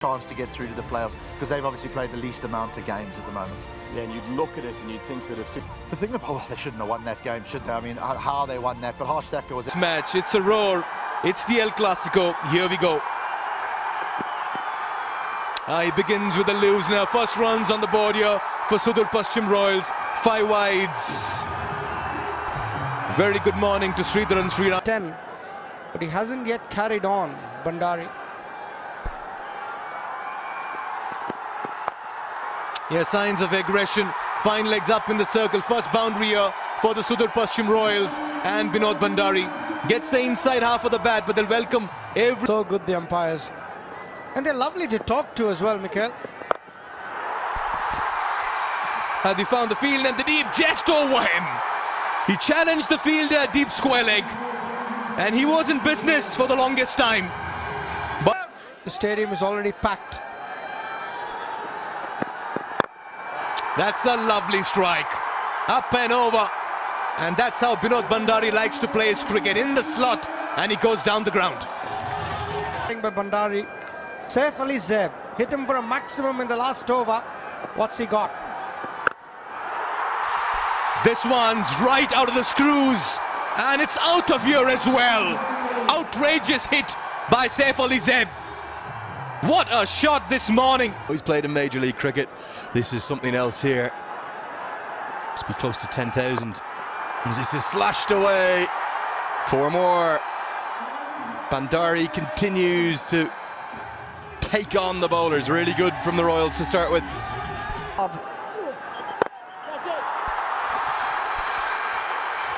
chance to get through to the playoffs because they've obviously played the least amount of games at the moment. Yeah, and you'd look at it and you'd think that if... The thing about, well, they shouldn't have won that game, should they? I mean, how they won that, but Harsh Thacker was... Match, it's a roar. It's the El Clasico. Here we go. He begins with the loose now. First runs on the board here for SUDURPASCHIM Royals. 5 wides. Very good morning to Sridhar and Sriram. 10, but he hasn't yet carried on, Bandari. Yeah, signs of aggression. Fine legs up in the circle. First boundary here for the SUDURPASCHIM Royals. And Binod Bandari gets the inside half of the bat, but they'll welcome every... So good, the umpires. And they're lovely to talk to as well, Mikhail. They found the field and the deep just over him. He challenged the fielder, deep square leg. And he was in business for the longest time. But the stadium is already packed. That's a lovely strike. Up and over. And that's how Binod Bandari likes to play his cricket, in the slot, and he goes down the ground. By Bandari, Saif Ali Zeb hit him for a maximum in the last over. What's he got? This one's right out of the screws, and it's out of here as well. Outrageous hit by Saif Ali Zeb. What a shot this morning. He's played in Major League Cricket. This is something else here. Must be close to 10,000. This is slashed away. 4 more. Bandari continues to take on the bowlers. Really good from the Royals to start with.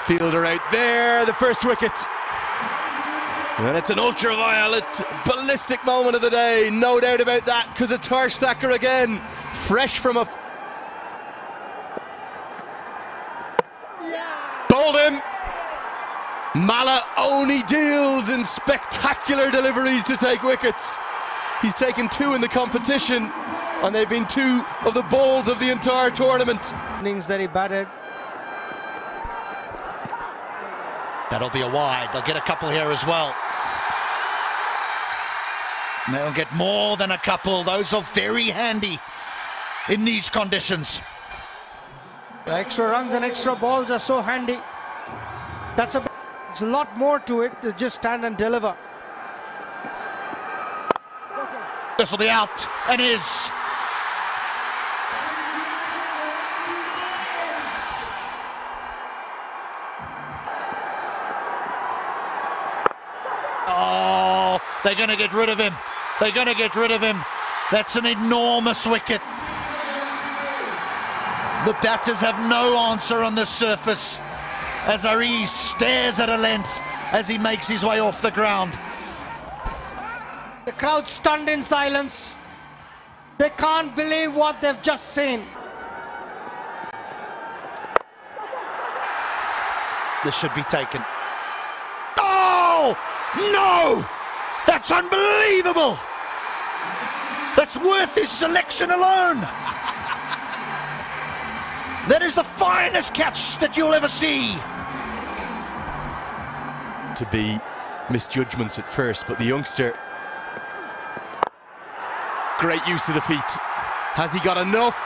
Fielder out there, the first wicket. And it's an ultraviolet, ballistic moment of the day, no doubt about that, because it's Harsh Thacker again, fresh from a... Bowled him! Mala only deals in spectacular deliveries to take wickets. He's taken 2 in the competition, and they've been 2 of the bowls of the entire tournament. Innings that he batted. That'll be a wide. They'll get a couple here as well. And they'll get more than a couple. Those are very handy in these conditions. The extra runs and extra balls are so handy. There's a lot more to it than just stand and deliver. This will be out, and is. Oh, they're going to get rid of him. They're going to get rid of him. That's an enormous wicket. The batters have no answer on the surface as Ari stares at a length as he makes his way off the ground. The crowd stunned in silence. They can't believe what they've just seen. This should be taken. Oh, no! That's unbelievable! That's worth his selection alone. That is the finest catch that you'll ever see. To be misjudgments at first, but the youngster, great use of the feet. Has he got enough?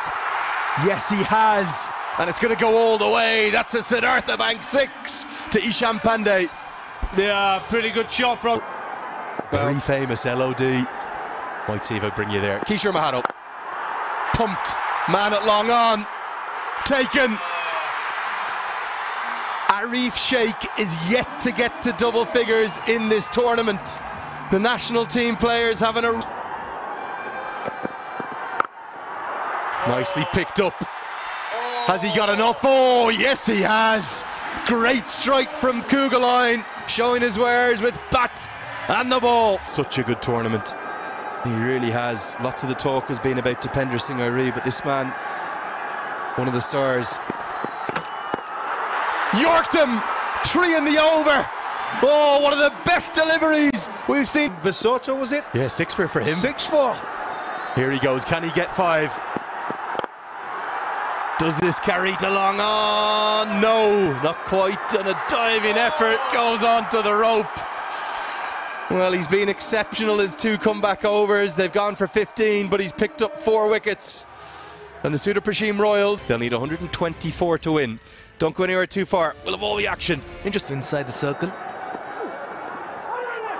Yes, he has, and it's going to go all the way. That's a Siddhartha Bank 6 to Isham Pandey. Yeah, pretty good shot from... Very famous LOD. Might see if I bring you there. Kishore Mahado. Pumped. Man at long on. Taken. Arif Sheikh is yet to get to double figures in this tournament. The national team players having a... Nicely picked up. Has he got enough? Oh, yes he has. Great strike from Kugeline, showing his wares with bat and the ball. Such a good tournament. He really has. Lots of the talk has been about Dipender Singh Airi, but this man, one of the stars. Yorked him! 3 in the over! Oh, one of the best deliveries we've seen. Basoto, was it? Yeah, 6 for him. 6-4. Here he goes. Can he get 5? Does this carry to long on? No, not quite. And a diving effort goes onto the rope. Well, he's been exceptional, his 2 comeback overs. They've gone for 15, but he's picked up 4 wickets. And the SUDURPASCHIM Royals, they'll need 124 to win. Don't go anywhere too far. We'll have all the action in just Inside the circle.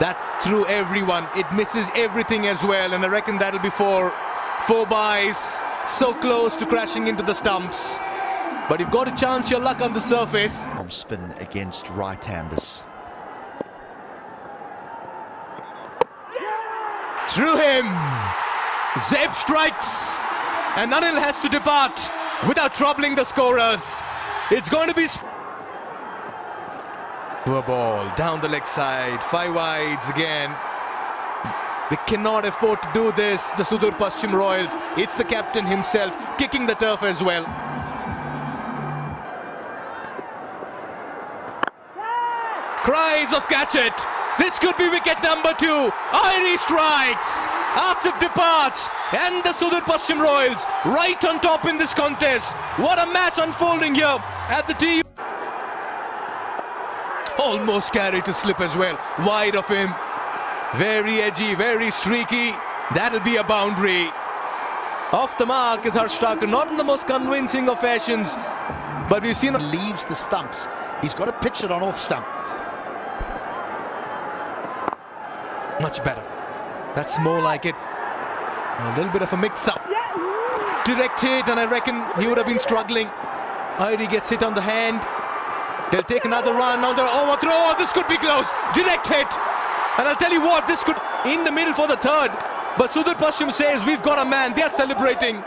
That's through everyone. It misses everything as well, and I reckon that'll be 4 byes. So close to crashing into the stumps. But you've got to chance your luck on the surface. From spin against right-handers. Through him. Zeb strikes. And Anil has to depart without troubling the scorers. It's going to be... Poor ball down the leg side. 5 wides again. They cannot afford to do this, the SUDURPASCHIM Royals. It's the captain himself kicking the turf as well. Cries of catch it. This could be wicket number 2. Irie strikes. Asif departs. And the SUDURPASCHIM Royals right on top in this contest. What a match unfolding here at the TU. Almost carried to slip as well. Wide of him. Very edgy, very streaky. That'll be a boundary. Off the mark is Harsh Thakur. Not in the most convincing of fashions. But we've seen... Leaves the stumps. He's got to pitch it on off stump. Much better. That's more like it. A little bit of a mix-up. Direct hit, and I reckon he would have been struggling. Irie gets hit on the hand. They'll take another run on their overthrow. Oh, this could be close. Direct hit. And I'll tell you what, this could in the middle for the 3rd. But SUDURPASCHIM says we've got a man. They're celebrating.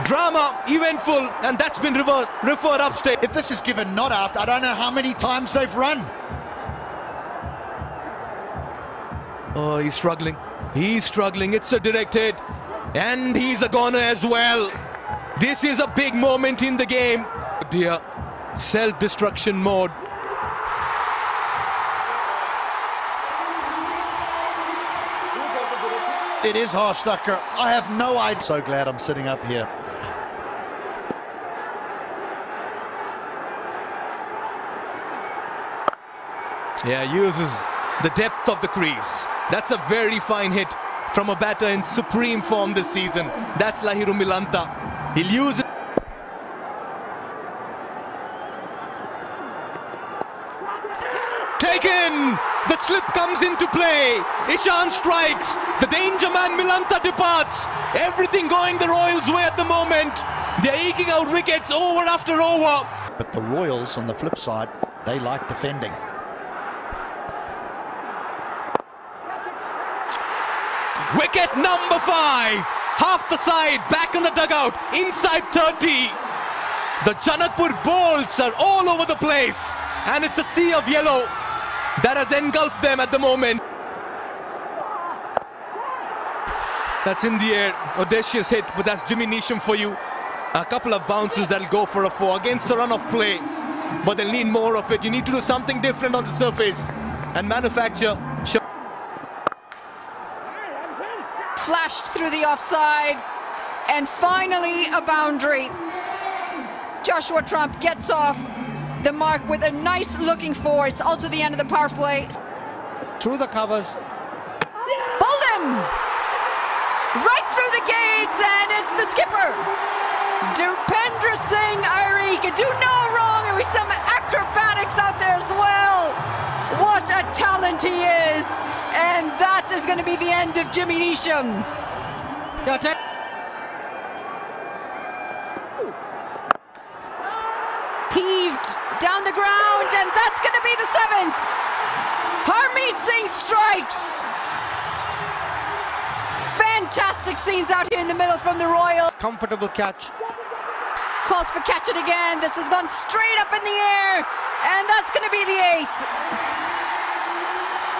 Drama, eventful, and that's been referred upstate. If this is given not out, I don't know how many times they've run. Oh, he's struggling. He's struggling. It's a direct hit. And he's a goner as well. This is a big moment in the game. Dear, self-destruction mode. It is Harsh Thakur. I have no idea. So glad I'm sitting up here. Yeah, uses the depth of the crease. That's a very fine hit from a batter in supreme form this season. That's Lahiru Milanta. He'll use it. Taken! The slip comes into play. Ishan strikes. The danger man Milanta departs. Everything going the Royals' way at the moment. They're eking out wickets over after over. But the Royals, on the flip side, they like defending. Wicket number 5. Half the side, back in the dugout, inside 30. The JANAKPUR balls are all over the place. And it's a sea of yellow that has engulfed them at the moment. That's in the air, audacious hit, but that's Jimmy Neesham for you. A couple of bounces that'll go for a 4 against a run of play. But they'll need more of it. You need to do something different on the surface and manufacture. Flashed through the offside, and finally a boundary. Joshua Trump gets off the mark with a nice looking 4. It's also the end of the power play. Through the covers. Bowled him! Right through the gates, and it's the skipper. Dupendra Singh Irie can do no wrong, and with some acrobatics out there as well. What a talent he is! And that is going to be the end of Jimmy Neesham. Heaved down the ground, and that's going to be the 7th. Harmeet Singh strikes. Fantastic scenes out here in the middle from the Royal. Comfortable catch. Calls for catch it again. This has gone straight up in the air, and that's going to be the 8th.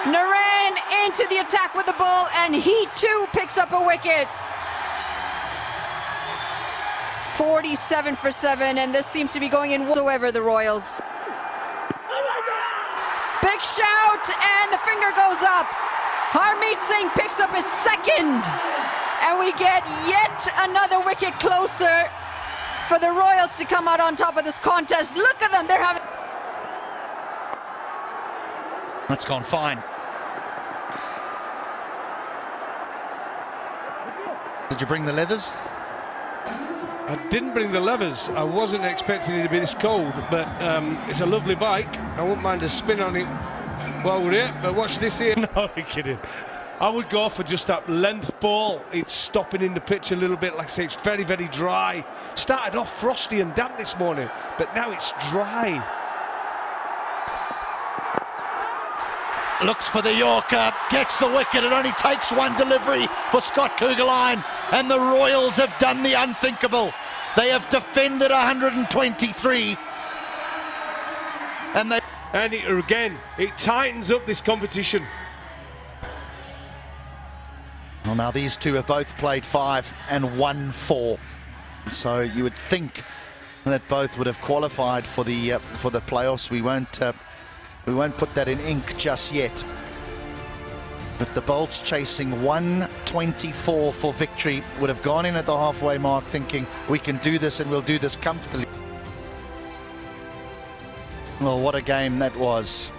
Narain into the attack with the ball, and he too picks up a wicket. 47 for 7, and this seems to be going in whatsoever, the Royals. Big shout, and the finger goes up. Harmeet Singh picks up his 2nd, and we get yet another wicket closer for the Royals to come out on top of this contest. Look at them, they're having... That's gone fine. Did you bring the leathers? I didn't bring the levers. I wasn't expecting it to be this cold, but it's a lovely bike. I wouldn't mind a spin on it while we're here, but watch this here. No, you're kidding. I would go for just that length ball. It's stopping in the pitch a little bit. Like I say, it's very, very dry. Started off frosty and damp this morning, but now it's dry. Looks for the Yorker, gets the wicket. It only takes one delivery for Scott Kugelheim, and the Royals have done the unthinkable. They have defended 123, and it tightens up this competition. Well, now these two have both played 5 and won 4, so you would think that both would have qualified for the playoffs. We won't put that in ink just yet. But the Bolts, chasing 124 for victory, would have gone in at the halfway mark thinking we can do this and we'll do this comfortably. Well, what a game that was.